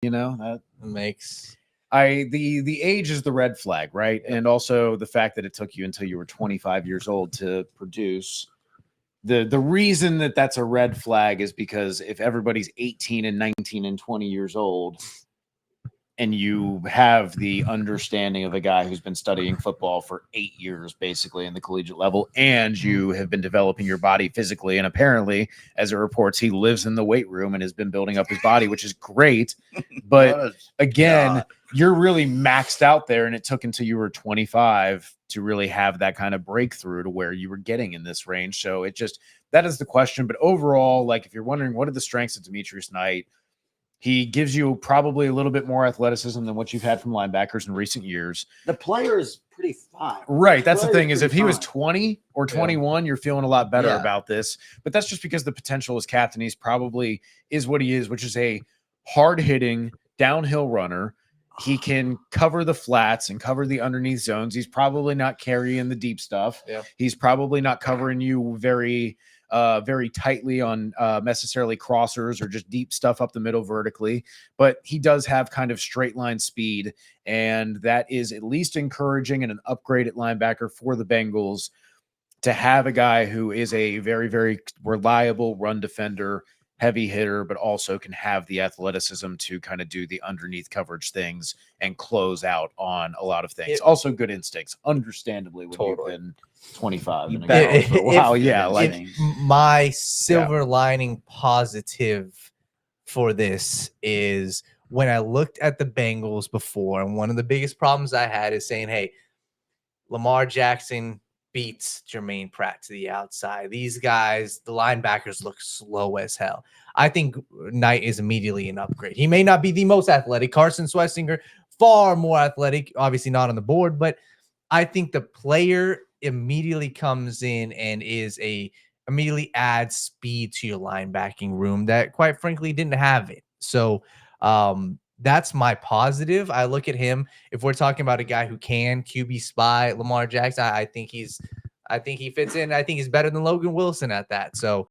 That makes the age is the red flag, right? And also the fact that it took you until you were 25 years old to produce. The reason that that's a red flag is because if everybody's 18 and 19 and 20 years old, and you have the understanding of a guy who's been studying football for 8 years, basically in the collegiate level, and you have been developing your body physically, and apparently, as it reports, he lives in the weight room and has been building up his body, which is great. But again, you're really maxed out there, and it took until you were 25 to really have that kind of breakthrough to where you were getting in this range. So that is the question. But overall, like if you're wondering what are the strengths of Demetrius Knight, he gives you probably a little bit more athleticism than what you've had from linebackers in recent years. The player is pretty fine. Right. That's the thing is if he was 20 or 21, you're feeling a lot better about this. But that's just because the potential is capped, and he's probably is what he is, which is a hard-hitting downhill runner. He can cover the flats and cover the underneath zones. He's probably not carrying the deep stuff. Yeah. He's probably not covering you very tightly on necessarily crossers or just deep stuff up the middle vertically, but he does have kind of straight line speed, and that is at least encouraging and an upgrade at linebacker for the Bengals to have a guy who is a very, very reliable run defender, heavy hitter, but also can have the athleticism to kind of do the underneath coverage things and close out on a lot of things. Also good instincts, understandably, when you've been 25. Wow, yeah. Like my silver lining positive for this is when I looked at the Bengals before, and one of the biggest problems I had is saying, hey, Lamar Jackson beats Jermaine Pratt to the outside. These guys, the linebackers, look slow as hell. I think Knight is immediately an upgrade. He may not be the most athletic. Carson Swessinger, far more athletic, obviously not on the board, but I think the player immediately comes in and immediately adds speed to your linebacking room that, quite frankly, didn't have it. So that's my positive. I look at him. If we're talking about a guy who can QB spy Lamar Jackson, I think he fits in. I think he's better than Logan Wilson at that. So